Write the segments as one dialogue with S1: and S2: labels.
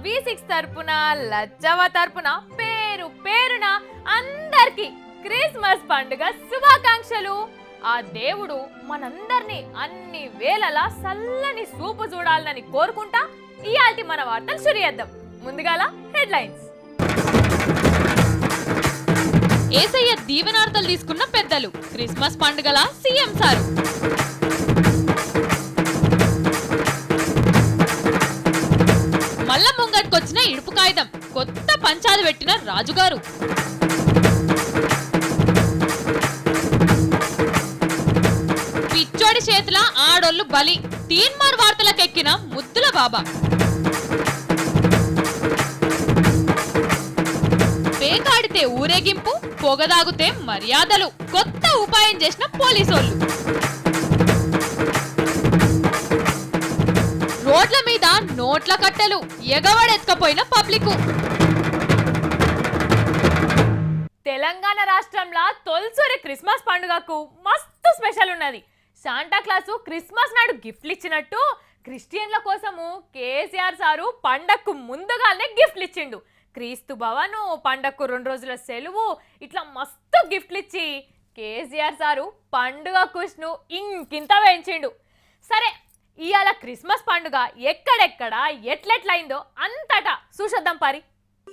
S1: V6 తరపున లజ్జవ తరపున పేరు పేరున అందరికి క్రిస్మస్ పండుగ శుభాకాంక్షలు. ఆ దేవుడు మనందరినీ అన్ని వేళలా సల్లని సూపు చూడాలని కోరుకుంటా ఇయాల్టి మన వార్తలు షురు చేద్దాం. ముందుగాల హెడ్లైన్స్. ఏసయ్య దీవెనార్తలు తీసుకున్న పెద్దలు, క్రిస్మస్ పండుగల సీఎం సారు. మల్ల ముంగట్కొచ్చిన ఇడుపు కాగితం, కొత్త పంచాది పెట్టిన రాజుగారు. పిచ్చోడి చేతుల ఆడోళ్ళు బలి, తీన్మార్ వార్తలకెక్కిన ముద్దుల బాబా. పేకాడితే ఊరేగింపు, పొగదాగుతే మర్యాదలు, కొత్త ఉపాయం చేసిన పోలీసోళ్ళు. రోడ్ల మీద నోట్ల కట్టెలు, ఎగవడెత్తుకపోయిన పబ్లిక్. తెలంగాణ రాష్ట్రంలో తొలిసూరి క్రిస్మస్ పండుగకు మస్తు స్పెషల్ ఉన్నది. శాంటా క్లాసు క్రిస్మస్ నాడు గిఫ్ట్లు ఇచ్చినట్టు క్రిస్టియన్ల కోసము కేసీఆర్ సారు పండగకు ముందుగానే గిఫ్ట్లు ఇచ్చిండు. క్రీస్తు భవను, పండగకు 2 రోజుల సెలవు, ఇట్లా మస్తు గిఫ్ట్లు ఇచ్చి కేసీఆర్ సారు పండుగ ఖుష్ను ఇంకింత పెంచిండు. సరే, ఇవాళ క్రిస్మస్ పండుగ ఎక్కడెక్కడ ఎట్లెట్లయిందో అంతటా చూసొద్దాం పారి.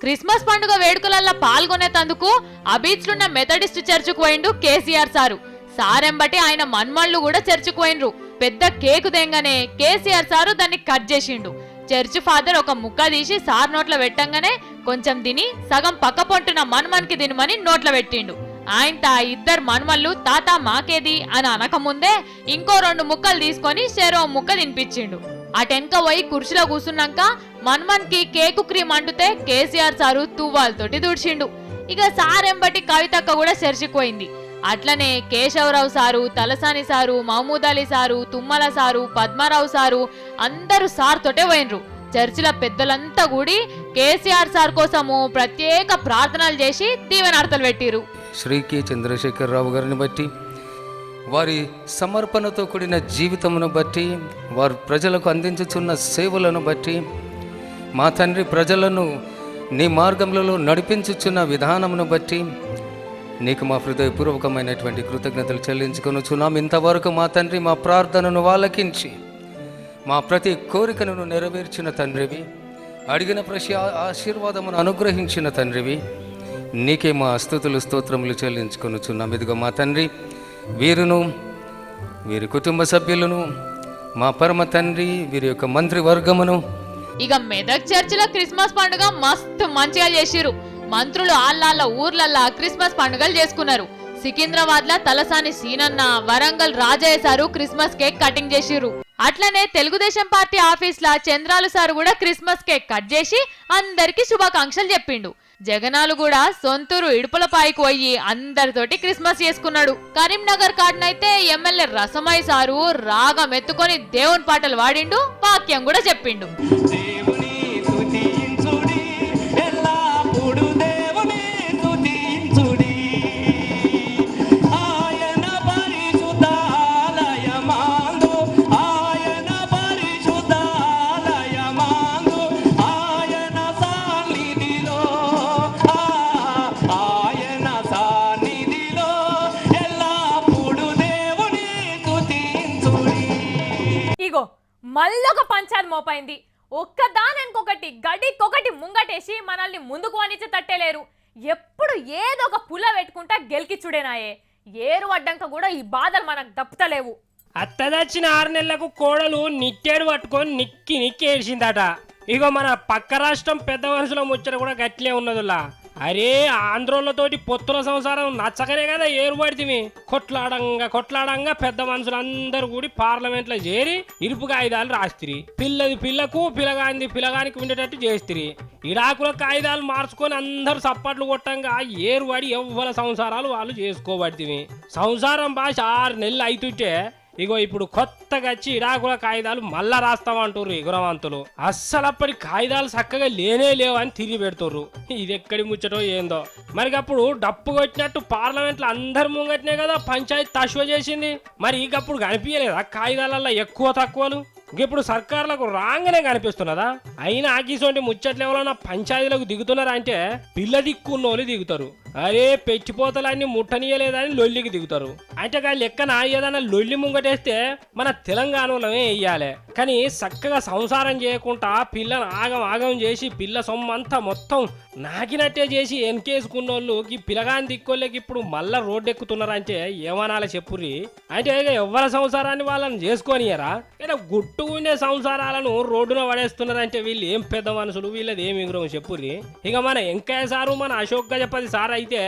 S1: క్రిస్మస్ పండుగ వేడుకలల్లో పాల్గొనేందుకు అబీచ్లున్న మెథడిస్ట్ చర్చికి పోయిండు కేసీఆర్ సారు. సారెంబటి ఆయన మన్మళ్ళు కూడా చర్చికి పోయినరు. పెద్ద కేకు తెంగానే కేసీఆర్ సారు దాన్ని కట్ చేసిండు. చర్చి ఫాదర్ ఒక ముక్క తీసి సార్ నోట్ల పెట్టంగానే కొంచెం తిని సగం పక్క పొంటున్న మన్మన్కి తినమని నోట్ల పెట్టిండు. ఆయన ఇద్దరు మన్మళ్ళు తాత మాకేది అని అనకముందే ఇంకో 2 ముక్కలు తీసుకొని చెరో ముక్క తినిపించిండు. అటెనక పోయి కుర్చీలో కూర్చున్నాక మన్మన్కి కేకు క్రీమ్ అంటుతే కేసీఆర్ సారు తువ్వాలతోటి దుడిచిండు. ఇక సారెంబటి కవితక్క కూడా చర్చిపోయింది. అట్లనే Keshavarao sir, Talasani sir, Mahmood Ali sir, Tummala sir, Padmarao sir అందరూ సార్ తోటే పోయినరు. చర్చిల పెద్దలంతా కూడి కేసీఆర్ సార్ కోసము ప్రత్యేక ప్రార్థనలు చేసి దీవెనార్తలు పెట్టిరు.
S2: శ్రీ కె చంద్రశేఖరరావు గారిని బట్టి, వారి సమర్పణతో కూడిన జీవితమును బట్టి, వారు ప్రజలకు అందించుచున్న సేవలను బట్టి, మా తండ్రి ప్రజలను నీ మార్గంలో నడిపించుచున్న విధానమును బట్టి నీకు మా హృదయపూర్వకమైనటువంటి కృతజ్ఞతలు చెల్లించుకొనుచున్నాం. ఇంతవరకు మా తండ్రి మా ప్రార్థనను ఆలకించి మా ప్రతి కోరికను నెరవేర్చిన తండ్రివి, అడిగిన ప్రతి ఆశీర్వాదమును అనుగ్రహించిన తండ్రివి, నీకే మా స్తుతులు స్తోత్రములు చెల్లించుకొనుచున్నాం. ఇదిగో మా తండ్రి, వీరును వీరి కుటుంబ సభ్యులను, మా పరమ తండ్రి వీరి యొక్క మంత్రివర్గమును.
S1: ఇక మెదక్ చర్చిలో క్రిస్మస్ పండుగ మస్తు మంచిగా చేసిరు. మంత్రులు ఆళ్ళ ఊర్లల్లా క్రిస్మస్ పండుగలు చేసుకున్నారు. సికింద్రాబాద్ లా తలసాని సీనన్న, Warangal Rajaiah sir Christmas cake cutting చేసిరు. అట్లనే తెలుగుదేశం పార్టీ ఆఫీస్ లా చంద్రాలు సారు కూడా క్రిస్మస్ కేక్ కట్ చేసి అందరికి శుభాకాంక్షలు చెప్పిండు. జగనాలు కూడా సొంతూరు ఇడుపులపాయికి పోయి అందరితోటి క్రిస్మస్ చేసుకున్నాడు. కరీంనగర్ కాడనైతే ఎమ్మెల్యే రసమయ్య సారు రాగం ఎత్తుకొని దేవుని పాటలు వాడిండు, వాక్యం కూడా చెప్పిండు. మళ్ళొక పంచాది మోపైంది. ఒక్కదానికొకటి గడికొకటి ముంగటేసి మనల్ని ముందుకు అనిచ్చి తట్టేలేరు. ఎప్పుడు ఏదో ఒక పుల్ల పెట్టుకుంటా గెలికిచ్చుడేనాయే. ఏరు అడ్డంక కూడా ఈ బాధలు మనకు దప్పుతలేవు.
S3: అత్తదచ్చిన 6 నెలలకు కోడలు నిట్టేడు పట్టుకొని నిక్కి నిక్కి ఏడ్చిందట. ఇగో మన పక్క రాష్ట్రం పెద్ద మనుషుల ముచ్చట కూడా గట్లే ఉన్నదిలా. అరే, ఆంధ్రోళ్ళతోటి పొత్తుల సంసారం నచ్చకనే కదా ఏరుపడితివి. కొట్లాడంగా పెద్ద మనుషులందరూ కూడి పార్లమెంట్ లో చేరి ఇరుపు కాగితాలు రాస్తిరి. పిల్లది పిల్లకు, పిల్లగానికి ఉండేటట్టు చేస్తిరి. ఇడాకుల కాగితాలు మార్చుకొని అందరు సప్పట్లు కొట్టంగా ఏరుపడి ఎవ్వల సంసారాలు వాళ్ళు చేసుకోబడితివి. సంసారం భాష 6 నెలలు అయితుంటే ఇగో ఇప్పుడు కొత్తగా వచ్చి ఇడాకుల కాగితాలు మళ్ళా రాస్తామంటారు ఎగురవంతులు. అస్సలప్పటి కాగితాలు చక్కగా లేనే లేవు అని తిరిగి పెడుతుర్రు. ఇది ఎక్కడి ముచ్చటో ఏందో. మరి అప్పుడు డప్పు కొట్టినట్టు పార్లమెంట్లో అందరు ముంగట్నే కదా పంచాయతీ తశ్వ చేసింది. మరి ఇకప్పుడు కనిపించలేదా కాగితాలల్లో ఎక్కువ తక్కువలు? ఇప్పుడు సర్కార్లకు రాగానే కనిపిస్తున్నదా? అయినా ఆకీసోంటి ముచ్చట్లు ఎవరన్నా పంచాయతీలకు దిగుతున్నారా అంటే పిల్ల దిక్కున్నోళ్ళు దిగుతారు. అరే పెచ్చిపోతలన్నీ ముట్టనీయలేదని లొల్లికి దిగుతారు. అంటే కానీ లెక్కన ఏదైనా లొల్లి ముంగటేస్తే మన తెలంగాణలోనే వేయాలి. కానీ చక్కగా సంసారం చేయకుండా పిల్లని ఆగం ఆగం చేసి పిల్ల సొమ్మంతా మొత్తం నాకినట్టే చేసి ఎన్కేసుకున్నోళ్ళు ఈ పిల్లగాని దిక్కోళ్ళకి ఇప్పుడు మళ్ళా రోడ్డు ఎక్కుతున్నారంటే ఏమనాలి చెప్పుర్రి? అంటే ఇక ఎవరి సంసారాన్ని వాళ్ళని చేసుకోనియరా? ఇలా గుట్టుకునే సంసారాలను రోడ్డున పడేస్తున్నారంటే వీళ్ళు ఏం పెద్ద మనుషులు, వీళ్ళది ఏం విగ్రహం చెప్పుర్రి? ఇక మన వెంకయ్య సారు మన అశోక్ గజపతి సార్ అయితే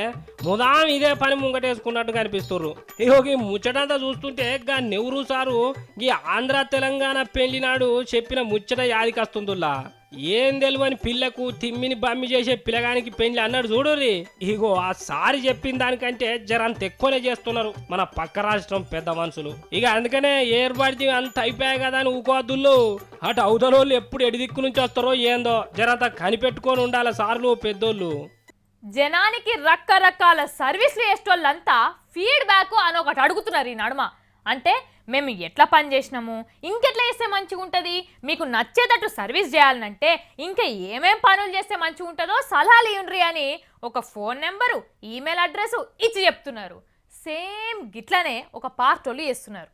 S3: ముదాం ఇదే పని ముంగటేసుకున్నట్టు కనిపిస్తుర్రు. ఇగో ఈ ముచ్చటంతా చూస్తుంటే గా నెహ్రూ సారు ఈ ఆంధ్ర తెలంగాణ పెళ్లి నాడు చెప్పిన ముచ్చట యాదికొస్తుందిలా. ఏం తెలియని పిల్లకు తిమ్మిని బమ్మి చేసే పిల్లగానికి పెళ్లి అన్నాడు చూడుర్రి. ఇగో ఆ సారి చెప్పిన దానికంటే జరంత ఎక్కువనే చేస్తున్నారు మన పక్క రాష్ట్రం పెద్ద మనుషులు. ఇక అందుకనే ఏర్పడితే అంత అయిపోయాయి కదా అని ఊకోద్దుళ్ళు. అటు అవతలోళ్ళు ఎప్పుడు ఎడిదిక్కు నుంచి వస్తారో ఏందో జరంత కనిపెట్టుకొని ఉండాలి సార్లు పెద్దోళ్ళు.
S1: జనానికి రకరకాల సర్వీసులు చేసేటోళ్ళంతా ఫీడ్బ్యాక్ అని ఒకటి అడుగుతున్నారు ఈ నడుమ. అంటే మేము ఎట్లా పని చేసినాము, ఇంకెట్లా చేస్తే మంచిగా ఉంటుంది, మీకు నచ్చేటట్టు సర్వీస్ చేయాలంటే ఇంకా ఏమేం పనులు చేస్తే మంచిగా ఉంటుందో సలహాలు ఇవ్వండి అని ఒక ఫోన్ నెంబరు, ఈమెయిల్ అడ్రస్ ఇచ్చి చెప్తున్నారు. సేమ్ గిట్లనే ఒక పార్టోళ్ళు చేస్తున్నారు.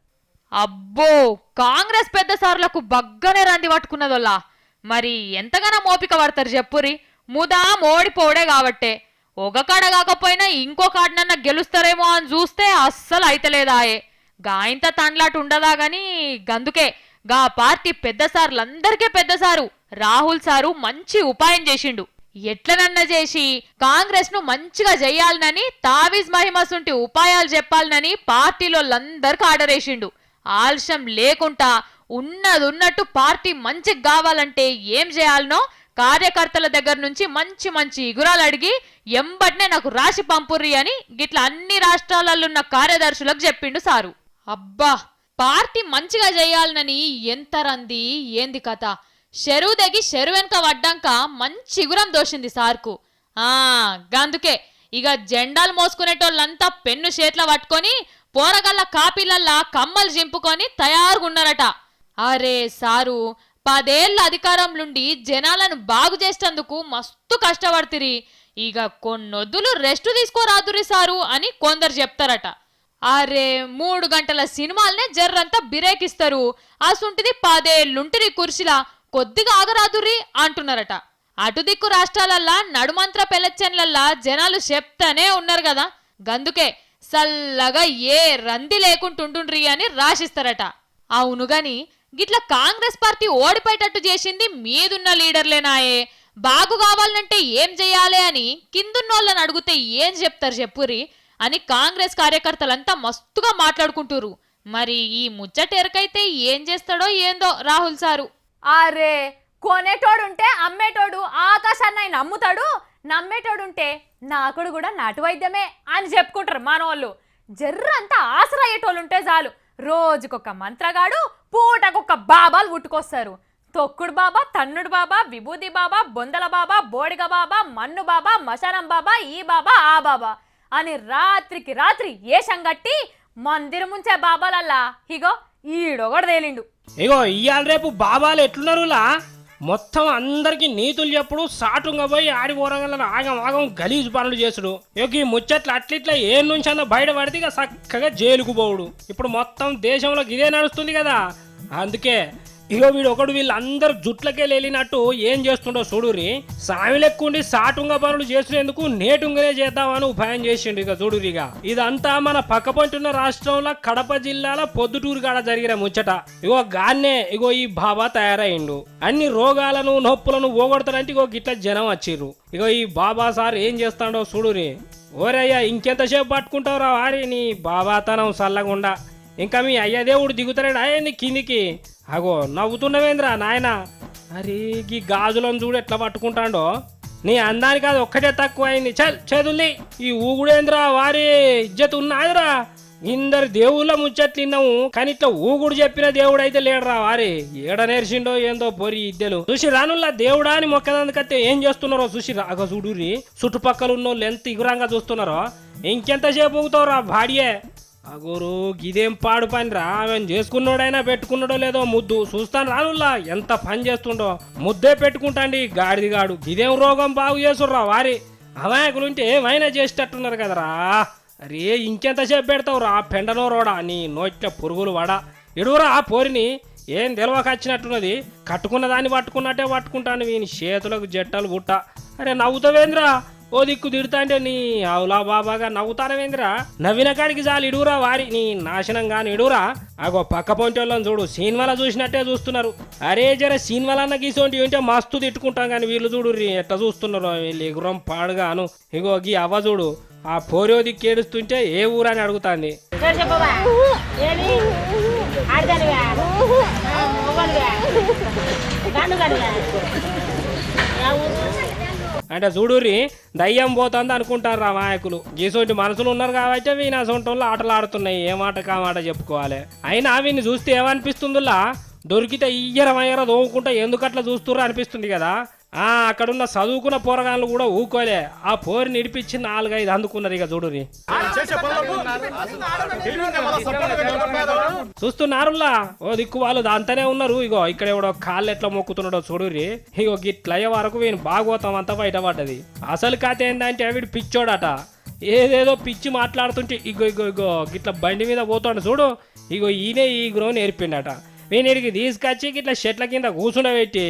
S1: అబ్బో, కాంగ్రెస్ పెద్ద సార్లకు బగ్గనే రంది పట్టుకున్నదోలా. మరి ఎంతగానో ఓపిక పడతారు చెప్పురి? ముదా ఓడిపోవడే కాబట్టే. ఒక కాడ కాకపోయినా ఇంకో కాడనన్నా గెలుస్తారేమో అని చూస్తే అస్సలు అయితలేదాయే. గాయంత తండ్లాట ఉండదా గాని గందుకే గా పార్టీ పెద్ద సార్లందరికీ పెద్ద సారు రాహుల్ సారు మంచి ఉపాయం చేసిండు. ఎట్లనన్నా చేసి కాంగ్రెస్ ను మంచిగా చెయ్యాలనని తావీజ్ మహిమసుంటి ఉపాయాలు చెప్పాలనని పార్టీలోళ్ళందరికీ ఆర్డర్ వేసిండు. ఆలస్యం లేకుండా ఉన్నట్టు పార్టీ మంచిగా కావాలంటే ఏం చేయాలనో కార్యకర్తల దగ్గర నుంచి మంచి మంచి ఇగురాలు అడిగి ఎంబటినే నాకు రాసి పంపుర్రి అని గిట్లా అన్ని రాష్ట్రాలలో ఉన్న కార్యదర్శులకు చెప్పిండు సారు. అబ్బా, పార్టీ మంచిగా చేయాలనని ఎంత రంది ఏంది కథ. చెరువు దగ్గి చెరువు వెనక పడ్డాక మంచి ఇగురం దోషింది సార్కు. గందుకే ఇక జెండాలు మోసుకునేటోళ్ళంతా పెన్ను చేట్ల పట్టుకొని పోరగల్ల కాపీలల్లా కమ్మలు జింపుకొని తయారుగున్నారట. అరే సారు, 10 ఏళ్ళ అధికారంలోండి జనాలను బాగు చేసేందుకు మస్తు కష్టపడుతురి. ఇక కొన్నొద్దులు రెస్ట్ తీసుకోరాదురి సారు అని కొందరు చెప్తారట. అరే 3 గంటల సినిమాలనే జర్రంతా బిరేకిస్తారు. అసుంటిది 10 ఏళ్ళుంటిరి కుర్చీలా కొద్దిగా ఆగరాదురి అంటున్నారట. అటు దిక్కు రాష్ట్రాలల్లా నడుమంత్ర పెలచ్చన్లల్లా జనాలు చెప్తానే ఉన్నారు కదా. గందుకే సల్లగా ఏ రంది లేకుంటుండ్రి అని రాసిస్తారట. అవును గాని గిట్లా కాంగ్రెస్ పార్టీ ఓడిపోయేటట్టు చేసింది మీదున్న లీడర్లేనాయే. బాగు కావాలంటే ఏం చెయ్యాలి అని కిందున్నోళ్ళని అడిగితే ఏం చెప్తారు చెప్పురి అని కాంగ్రెస్ కార్యకర్తలంతా మస్తుగా మాట్లాడుకుంటురు. మరి ఈ ముచ్చటెరకైతే ఏం చేస్తాడో ఏందో రాహుల్ సారు. అరే, కొనేటోడుంటే అమ్మేటోడు ఆకాశాన్ని ఆయన నమ్ముతాడు, నమ్మేటోడుంటే నాకుడు కూడా నాటు వైద్యమే అని చెప్పుకుంటారు మనోళ్ళు. జర్రంతా ఆసరా అయ్యేటోళ్ళు ఉంటే చాలు రోజుకొక మంత్రగాడు పూటకొక బాబాలు పుట్టుకొస్తారు. తొక్కుడు బాబా, తన్నుడు బాబా, విభూది బాబా, బొందల బాబా, బోడిగ బాబా, మన్ను బాబా, మశానం బాబా, ఈ బాబా ఆ బాబా అని రాత్రికి రాత్రి ఏషం గట్టి మందిరం ముంచే బాబాలల్లా ఇగో ఈడొకడు తేలిండు.
S3: ఇగో ఇవాళ రేపు బాబాలు ఎట్లున్నారులా, మొత్తం అందరికి నీతులు చెప్పుడు, సాటుగా పోయి ఆడి పోరగలను ఆగం ఆగం గలీజు పనులు చేసుడు. ఇక ఈ ముచ్చట్లు అట్లిట్లా ఏ నుంచి అన్న బయటపడితే ఇక చక్కగా జైలుకు పోవుడు. ఇప్పుడు మొత్తం దేశంలో ఇదే నడుస్తుంది కదా. అందుకే ఇగో వీడు ఒకడు వీళ్ళందరూ జుట్లకే లేలినట్టు ఏం చేస్తుండో చూడురి. సామిలెక్కుండి సాటుంగా పనులు చేసినందుకు నేటుంగనే చేద్దామని ఉపాయం చేసిండు. ఇక చూడురిగా ఇదంతా మన పక్కపంటున్న రాష్ట్రంలో కడప జిల్లాల పొద్దుటూరు కాడ జరిగిన ముచ్చట. ఇగో గాన్నే ఇగో ఈ బాబా తయారైండు. అన్ని రోగాలను నొప్పులను పోగొడతాడంటే ఇగో గిట్ల జనం వచ్చిర్రు. ఇగో ఈ బాబా సార్ ఏం చేస్తాడో చూడురి. ఓరయ్యా ఇంకెంతసేపు పట్టుకుంటావురా వారి నీ బాబాతనం సల్లగుండా. ఇంకా మీ అయ్యదేవుడు దిగుతాడా నీ కిందికి. అగో నవ్వుతున్నవేంద్రా నాయన. అరే ఈ గాజులను చూడు ఎట్లా పట్టుకుంటాడో. నీ అందానికి అది ఒక్కటే తక్కువ అయింది. చల్ చేతుల్ని ఈ ఊగుడేంద్రా వారి ఇజ్జత్ ఉన్నాదిరా. ఇందరు దేవుళ్ళ ముచ్చట్లు విన్నాము కానీ ఇట్లా ఊగుడు చెప్పిన దేవుడు అయితే లేడరా వారి. ఏడ నేర్చిండో ఏందో పొరి ఇద్దెలు చూసి రానుల్లా దేవుడా అని మొక్కదందుకైతే ఏం చేస్తున్నారో చూసి అగ చూడురి. చుట్టుపక్కల ఉన్న వాళ్ళు ఎంత ఇగురంగా చూస్తున్నారో. ఇంకెంతసేపు ఊగుతావురా భాడియే. అగోరు గిదేం పాడు పని రా ఆమెను చేసుకున్నాడైనా పెట్టుకున్నాడో లేదో ముద్దు చూస్తాను రానుల్లా ఎంత పని చేస్తుండో ముద్దే పెట్టుకుంటాండి గాడిదిగాడు గిదేం రోగం బాగు చేసుర్రా వారి అమాయకులుంటే ఏమైనా చేసేటట్టున్నారు కదరా. అరే ఇంకెంతసేపు పెడతావు రా పెండనో రోడా నీ నోట్ల పురుగులు వడ ఎడువురా ఆ పోరిని ఏం తెలవకొచ్చినట్టున్నది కట్టుకున్న దాన్ని పట్టుకున్నట్టే పట్టుకుంటాను వీని చేతులకు జట్టలు బుట్ట. అరే నవ్వుతావేంద్రా ఓ దిక్కు తిడతా అంటే నీ అవులా బాబాగా నవ్వుతానవేంద్రా నవ్విన కాడికి చాలు ఇడుగురా వారి నీ నాశనం గాని ఇడుగురా. అగో పక్క పొంటోళ్ళని చూడు సినిమాలో చూసినట్టే చూస్తున్నారు. అరే జర సినిమాలన్న గీసోంటి ఉంటే మస్తు తిట్టుకుంటాం కానీ వీళ్ళు చూడు ఎట్లా చూస్తున్నారు వీళ్ళు ఎగురం పాడుగాను. ఇగో గీ అవ్వ చూడు ఆ పోరో దిక్కు ఏడుస్తుంటే ఏ ఊరని అడుగుతాంది. అంటే చూడుర్రి దయ్యం పోతుంది అనుకుంటారు రా నాయకులు. గీసోటి మనసులు ఉన్నారు కాబట్టి వీని అసొంటోళ్ళు ఆటలు ఆడుతున్నాయి. ఏ మాట కామాట చెప్పుకోవాలి. అయినా వీని చూస్తే ఏమనిపిస్తుందిలా దొరికితే ఇయ్యరమయ్యర దోముకుంటా ఎందుకట్లా చూస్తుర్రా అనిపిస్తుంది కదా. అక్కడున్న చదువుకున్న పోరగాళ్ళు కూడా ఊకోలే ఆ పోరిని నిడిపించి 4-5 అందుకున్నారు. ఇక చూడుర్రి చూస్తున్నారులా ఓ దిక్కు వాళ్ళు దాంతోనే ఉన్నారు. ఇగో ఇక్కడ ఎవడో కాళ్ళు ఎట్లా మొక్కుతున్నాడో చూడుర్రి. ఇగో గిట్లయ్యే వరకు వీని భాగవతం అంతా బయటపడ్డది. అసలు కథ ఏంటంటే వీడు పిచ్చోడట. ఏదేదో పిచ్చి మాట్లాడుతుంటే ఇగో ఇగో ఇగో గిట్ల బండి మీద పోతాడు చూడు. ఇగో ఈయనే ఈ గ్రో నేర్పిండట. వీనికి తీసుకొచ్చి గిట్ల చెట్ల కింద కూర్చుండబెట్టి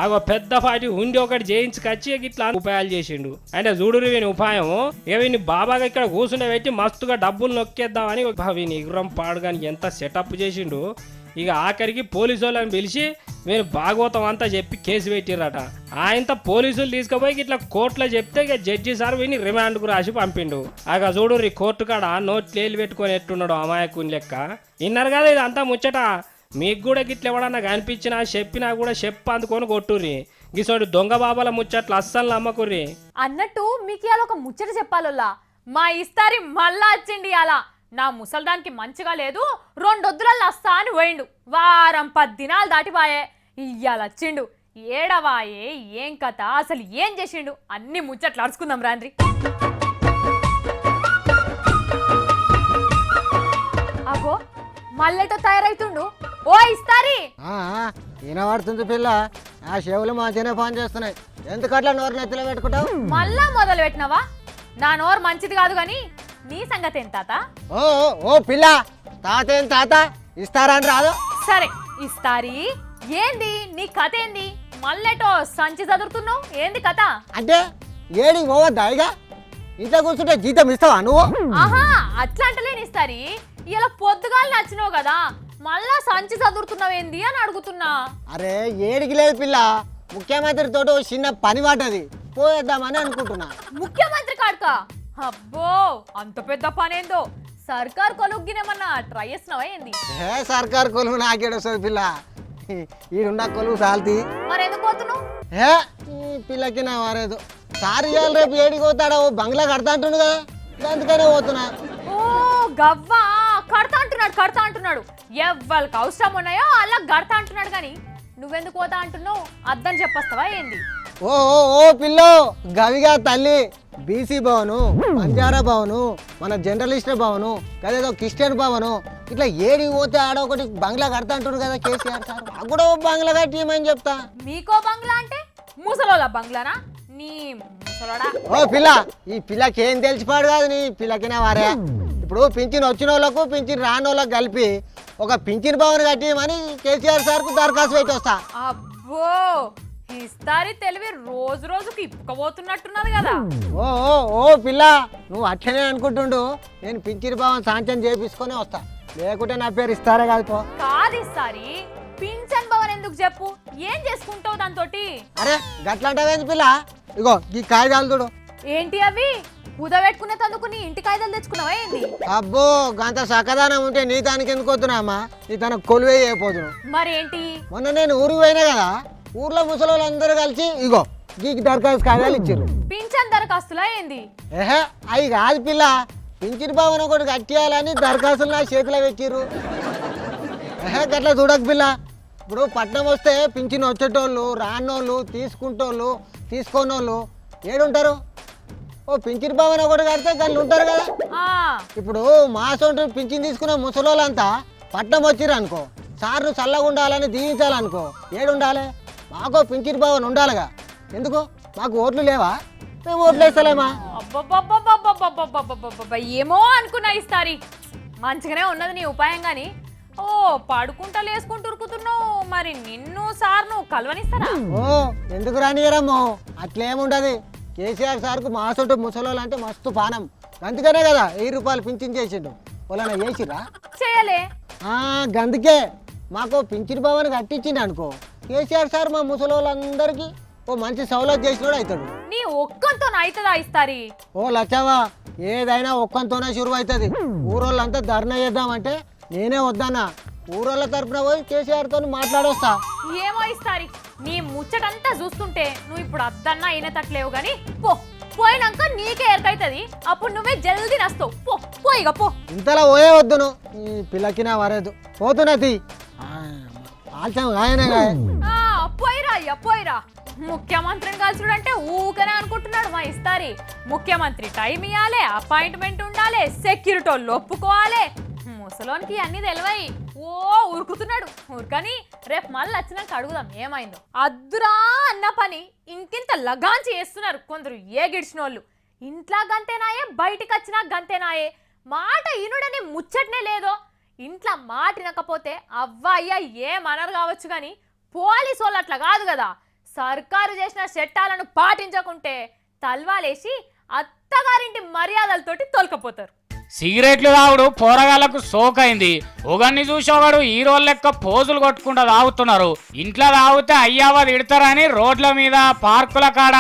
S3: అగో పెద్ద పాటి ఉండి ఒకటి చేయించుకొచ్చి ఇట్లా ఉపాయాలు చేసిండు. అంటే చూడురు వీని ఉపాయం ఇక వీని బాబాగా ఇక్కడ కూర్చుండే పెట్టి మస్తుగా డబ్బులు నొక్కేద్దామని వీని ఎగురం పాడుగాని ఎంత సెటప్ చేసిండు. ఇక ఆఖరికి పోలీసు వాళ్ళని పిలిచి వీని భాగవతం అంతా చెప్పి కేసు పెట్టిరట. ఆయనతో పోలీసులు తీసుకుపోయి ఇట్లా కోర్టులో చెప్తే ఇక జడ్జి సార్ వీని రిమాండ్కు రాసి పంపిండు. అగ చూడుర్రి కోర్టు కాడ నోట్లేలు పెట్టుకొని ఎట్టున్నాడు అమాయకుని లెక్క. విన్నారు కదా ఇదంతా ముచ్చట. మీకు కూడా గిట్ల ఎవడన్నా కనిపించినా చెప్పినా కూడా చెప్పు అందుకొని కొట్టుర్రి. గిసోడు దొంగ బాబాల ముచ్చట్లు అస్సలు నమ్మకుర్రి.
S1: అన్నట్టు మీకు ఇవాళ ఒక ముచ్చట చెప్పాలల్లా. మా ఇస్తారి మళ్ళా వచ్చిండి అలా నా ముసల్దానికి మంచిగా లేదు 2 వద్దులల్లో వస్తా అని పోయిండు. వారం 10 దినాలు దాటిపాయే ఇయ్యాల వచ్చిండు. ఏడవాయే ఏం కథ అసలు ఏం చేసిండు అన్ని ముచ్చట్లు అడుచుకుందాం రాండ్రి. అగో మళ్ళెటో తయారైతుండు. ఓ ఇస్తారి
S4: వినబడుతుంది పిల్ల. ఆ చెవులు మంచిగానే పని చేస్తున్నాయి. ఎందుకట్లా నోరు నెత్తిలో పెట్టుకుంటావు?
S1: మళ్ళా మొదలు పెట్టినవా? నా నోరు మంచిది కాదు గాని నీ సంగతి ఏం తాత?
S4: ఓ ఓ పిల్ల తాత ఏం తాత ఇస్తారని రాదు.
S1: సరే ఇస్తారి ఏంది నీ కథ ఏంది? మళ్ళెటో సంచి చదువుతున్నావు ఏంది కథ?
S4: అంటే ఏడి పోవద్దా ఇక ఇంట్లో కూర్చుంటే జీతం ఇస్తావా నువ్వు?
S1: ఆహా అట్లా అంటలేని ఇస్తారి ఇలా పొద్దుగాలు నచ్చినావు కదా మళ్ళా సంచి చదువుతున్నావేంది అని అడుగుతున్నా.
S4: అరే ఏడికి లేదు పిల్ల. ముఖ్యమంత్రి తోటి చిన్న పని పడ్డది పోయేద్దామని అనుకుంటున్నా.
S1: ముఖ్యమంత్రి కాడుకా? అబ్బో అంత పెద్ద పనేందో. సర్కార్ కొలుగ్గినేమన్నా ట్రై చేస్తున్నావా ఏంది?
S4: సర్కారు కొలువు నాకేడొస్తుంది పిల్ల. ఈడున్న కొలువు సాల్తీ.
S1: మరెందుకు పోతున్నావు?
S4: ఈ పిల్లకి నా వారేదు సార్ ఇవాళ రేపు ఏడికి పోతాడా ఓ బంగ్లా కడతా అంటుండు కదా అందుకనే పోతున్నా.
S1: ఓ గవ్వా కడతా అంటున్నాడు. ఎవ్వరికి అవసరం ఉన్నాయో అలా గడతా అంటున్నాడు కానీ నువ్వెందుకు పోతా అంటున్నావు అర్థం చెప్పొస్తావా ఏంది?
S4: ఓ ఓ ఓ పిల్లో గవిగా తల్లి బీసీ భవను బంజారా భవను మన జర్నలిస్ట్ భవను కదేదో క్రిస్టియన్ భవను ఇట్లా ఏడికి పోతే ఆడ ఒకటి బంగ్లా కడతా అంటున్నారు కదా కేసీఆర్ సార్. నాకు కూడా బంగ్లా కట్టియమని చెప్తా.
S1: మీకో బంగ్లా అంటే ముసలోళ్ళ బంగ్లానా? నీ ముసలోడా.
S4: ఓ పిల్ల ఈ పిల్లకి ఏం తెలిసిపాడు కాదు నీ పిల్లకినా వారే. ఇప్పుడు పింఛన్ వచ్చిన వాళ్ళకు పింఛన్ రాని వాళ్ళకు కలిపి ఒక పింఛన్ భవన్ కట్టియమని కేసీఆర్ సార్కు దరఖాస్తు పెట్టి వస్తా.
S1: అబ్బో ఇస్తారి తెలివి రోజు రోజుకి ఇప్పుకోబోతున్నట్టున్నది కదా.
S4: ఓ ఓ ఓ పిల్ల నువ్వు అట్లనే అనుకుంటుండు. నేను పింఛన్ భవన్ సాంక్షన్ చేపించుకొని వస్తా లేకుంటే నా పేరు ఇస్తారే కాదు.
S1: కాదు ఇస్తారి పింఛన్ భవన్ ఎందుకు చెప్పు ఏం చేసుకుంటావు దాంతోటి?
S4: అరే గట్లంటావేంది పిల్ల? ఇగో ఈ కాగితాలు చూడు.
S1: ఏంటి అవి? కుదబెట్టుకునే తందుకు నీ ఇంటి కాగితాలు తెచ్చుకున్నావా ఏంది?
S4: అబ్బో గంత సకదానం ఉంటే నీ దానికి ఎందుకు వద్దునామా? నీ తన కొలువే అయిపోతును.
S1: మరేంటి
S4: మొన్న నేను ఊరికి పోయినా కదా ఊర్లో ముసలోళ్ళందరూ కలిసి ఇగో గీకి దరఖాస్తు కాగితాలు ఇచ్చారు.
S1: పింఛన్ దరఖాస్తులా ఏంది?
S4: ఏహే అవి కాదు పిల్ల. పింఛన్ భవన్ ఒకటి కట్టేయాలని దరఖాస్తులు నా చేతిలో పెట్టిర్రు. ఏహే గట్లా చూడకు పిల్ల. ఇప్పుడు పట్నం వస్తే పింఛన్ వచ్చేటోళ్ళు రానోళ్ళు తీసుకుంటోళ్ళు తీసుకోనోళ్ళు ఏడుంటారు? ఓ పింఛన్ భవన్ ఒకటి కడితే దాన్ని ఉంటారు కదా.
S1: ఆ,
S4: ఇప్పుడు మా సొంత పింఛన్ తీసుకున్న ముసలోళ్ళంతా పట్నం వచ్చిర్రు అనుకో, సార్ను చల్లగా ఉండాలని దీవించాలనుకో, ఏడుండాలి? మాకో పింఛన్ భవన్ ఉండాలిగా. ఎందుకు మాకు ఓట్లు లేవా? మేము ఓట్లు వేస్తలేమా?
S1: అబ్బబ్బబ్బబ్బబ్బబ్బబ్బబ్బబ్బబ్బబ్బ, ఏమో అనుకున్నా ఇస్తారి. మంచిగానే ఉన్నది నీ ఉపాయం గాని, ఓ పడుకుంటా లేసుకుంటూ ఉరుకుతున్నావు, మరి నిన్ను సార్ను కలవనిస్తారా?
S4: ఓ ఎందుకు రానియరమ్మో, అట్లేముండదు. కేసీఆర్ సార్కు మా సొంత ముసలోళ్ళు అంటే మస్తు పానం, అందుకనే కదా 1000 రూపాయలు పింఛన్ చేసిండు. వాళ్ళని చేసిరా?
S1: చేయలే.
S4: గందుకే మాకు పింఛన్ భవన్ కట్టించిండు అనుకో, కేసీఆర్ సార్ మా ముసలోళ్ళందరికీ ఓ మంచి సౌలత్ చేసినోడు అవుతాడు.
S1: నీ ఒక్కంతో అవుతుందా ఇస్తారి?
S4: ఓ లచ్చవా, ఏదైనా ఒక్కంతోనే షురువు అవుతుంది. ఊరోళ్ళంతా ధర్నా చేద్దామంటే నేనే వద్దన్నా, ఊరోళ్ళ తరపున పోయి కేసీఆర్ తో మాట్లాడొస్తా.
S1: ఏమో ఇస్తారి, నీ ముచ్చటంతా చూస్తుంటే నువ్వు ఇప్పుడు అద్దన్నా అయినట్లేవు గాని పో, పోయినాక నీకే ఎరకైతుంది, అప్పుడు నువ్వే జల్దీ నస్తావు. పో పోయిగా పో.
S4: ఇంతలా పోయే వద్దును, ఈ పిల్లకి నా వరేదు పోతున్నది ఆల్చం ఆయనే.
S1: ఆ, పోయిరా అయ్యా పోయిరా. ముఖ్యమంత్రిని కలిసిడంటే ఊకనే అనుకుంటున్నాడు మా ఇస్తారి. ముఖ్యమంత్రి టైం ఇవ్వాలి, అపాయింట్మెంట్ ఉండాలి, సెక్యూరిటీ వాళ్ళు ఒప్పుకోవాలి. ముసలోనికి అన్ని తెలివాయి. ఓ ఉరుకుతున్నాడు, ఉరకని రేపు మళ్ళీ వచ్చినాక అడుగుదాం ఏమైందో. అద్దురా అన్న పని ఇంకింత లగాంచి చేస్తున్నారు కొందరు ఏగిడిచినోళ్ళు. ఇంట్లో గంతేనాయే, బయటికి వచ్చినా గంతేనాయే. మాట ఇనుడని ముచ్చటనే లేదో. ఇంట్లో మాటినకపోతే అవ్వ అయ్యా ఏమనరు కావచ్చు కానీ పోలీసు వాళ్ళు అట్లా కాదు కదా. సర్కారు చేసిన చట్టాలను పాటించకుంటే తల్వాలేసి అత్తగారింటి మర్యాదలతోటి తొలకపోతారు.
S5: సిగరెట్లు తాగుడు పోరగాళ్లకు సోకైంది. ఒకరిని చూసి ఒకడు హీరోల లెక్క పోజులు కొట్టుకుంటూ తాగుతున్నారు. ఇంట్లో తాగితే అయ్యావ తిడతారని రోడ్ల మీద, పార్కుల కాడ,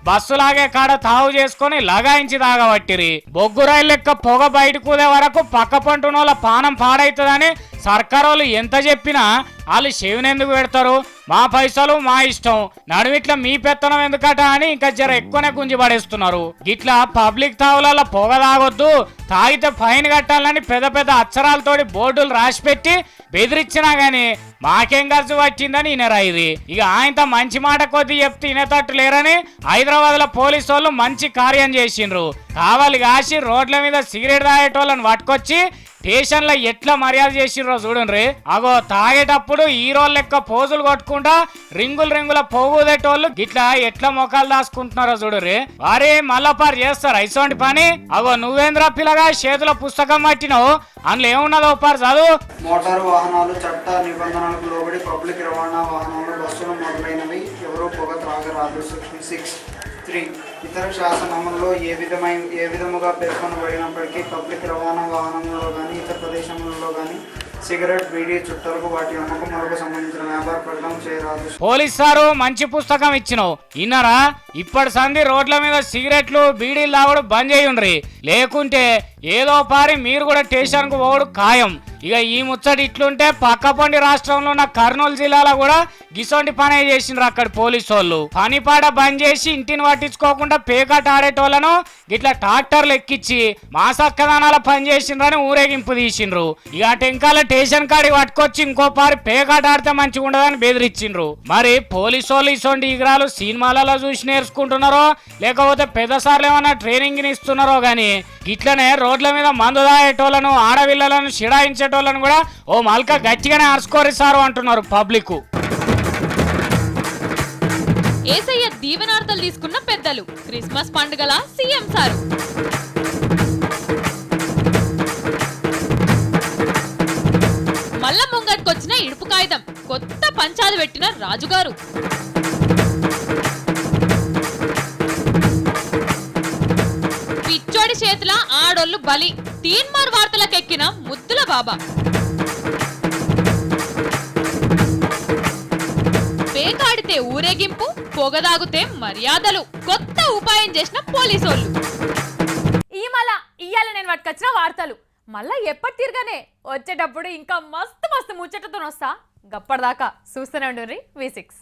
S5: బస్సులాగే కాడ తాగు చేసుకుని లగాయించి తాగబట్టిరి. బొగ్గు రైలు లెక్క పొగ బయట కూదే వరకు పక్క పంటునోళ్ళ పానం పాడైతుందని సర్కారోళ్ళు ఎంత చెప్పినా వాళ్ళు చెవినెందుకు పెడతారు? మా పైసలు మా ఇష్టం, నడుమిట్లా మీ పెత్తనం ఎందుకట అని ఇంకా జర ఎక్కువనే గుంజి పడేస్తున్నారు. ఇట్లా పబ్లిక్ తావులలో పొగ తాగొద్దు, తాగితే ఫైన్ కట్టాలని పెద్ద పెద్ద అక్షరాలతోటి బోర్డులు రాసి పెట్టి బెదిరించినా గానీ మాకేం ఖర్చు వచ్చిందని ఈయనరా ఇది. ఇక ఆయనతో మంచి మాట కొద్ది చెప్తే ఈయనతట్టు లేరని హైదరాబాద్ లో పోలీసు వాళ్ళు మంచి కార్యం చేసిండ్రు. కావాలి కాసి రోడ్ల మీద సిగరెట్ తాగేటోళ్ళని పట్టుకొచ్చి స్టేషన్ లో ఎట్లా మర్యాద చేసిర్రో చూడండి. అగో తాగేటప్పుడు హీరోలు లెక్క పోజులు కొట్టుకుంటా రింగుల పోగుదేటోళ్ళు గిట్లా ఎట్లా మొఖాలు దాచుకుంటున్నారో చూడరు. వారే మళ్ళపారు చేస్తారు ఇసోంటి పని. అగో నువ్వేంద్ర పిల్లగా చేతుల పుస్తకం పట్టినావు, అందులో ఏమున్నదో పారు చదువు.
S6: మోటారు వాహనాలు చట్ట నిబంధనలకు లోబడి పబ్లిక్ రవాణా వాహనాలు, బస్సులు మొదలైనవి ఎవరూ పొగ త్రాగరాదు. 6.3 ఇతర శాసనములలో ఏ విధముగా పేర్కొనబడినప్పటికీ పబ్లిక్ రవాణా వాహనంలో కానీ ఇతర ప్రదేశములలో కానీ సిగరెట్, బీడీ, చుట్టలకు వాటి అమ్మకం మరొక సంబంధించిన వ్యాపార ప్రకటన చేయరాదు.
S5: పోలీస్ సారు మంచి పుస్తకం ఇచ్చినావు ఇన్నరా. ఇప్పటి సంధి రోడ్ల మీద సిగరెట్లు, బీడీలు తాగుడు బంద్ చేయండ్రి, లేకుంటే ఏదో పారి మీరు కూడా స్టేషన్ కు పోవడు ఖాయం. ఇక ఈ ముచ్చటి ఇట్లుంటే పక్కపొండి రాష్ట్రంలో ఉన్న కర్నూలు జిల్లాలో కూడా గిసొంటి పనే చేసిండ్రు అక్కడ పోలీసు వాళ్ళు. పనిపాట బంద్ చేసి ఇంటిని పట్టించుకోకుండా పేకాట ఆడేటోళ్లను గిట్లా ట్రాక్టర్లు ఎక్కించి మా సక్కదానాల పని చేసిండ్రని ఊరేగింపు తీసిండ్రు. ఇక టెంకాల స్టేషన్ కాడికి పట్టుకొచ్చి ఇంకో పారి పేకాట ఆడితే మంచిగా ఉండదని బెదిరించిండ్రు. మరి పోలీసు వాళ్ళు ఇసొంటి ఇగ్రాలు సినిమాలలో చూసి నేర్చుకుంటున్నారో లేకపోతే పెద్ద సార్లు ఏమన్నా ట్రైనింగ్ ఇస్తున్నారో గానీ ఇట్లనే రోడ్ల మీద మందు తాగేటోళ్లను, ఆడవిల్లలను చిడాయించేటోళ్లను కూడా ఓ మల్క గట్టిగానే అరుచుకోరి సారు అంటున్నారు పబ్లిక్.
S1: ఏసయ్య దీవెనార్థాలు తీసుకున్న పెద్దలు క్రిస్మస్ పండుగల సీఎం సారు. మల్ల ముంగట్కొచ్చిన ఇడుపు కాగితం, కొత్త పంచాలు పెట్టిన రాజుగారు. పిచ్చోడి చేతుల ఆడోళ్ళు బలి, తీన్మార్ వార్తలకెక్కిన ముద్దుల బాబా. పేకాడితే ఊరేగింపు, పొగదాగుతే మర్యాదలు, కొత్త ఉపాయం చేసిన పోలీసోళ్ళు. ఇయ్యాల నేను పట్టుకొచ్చిన వార్తలు మళ్ళా ఎప్పటి తిరగనే వచ్చేటప్పుడు ఇంకా మస్తు ముచ్చటతో వస్తా. గప్పటిదాకా చూస్తూనే ఉండండి V6.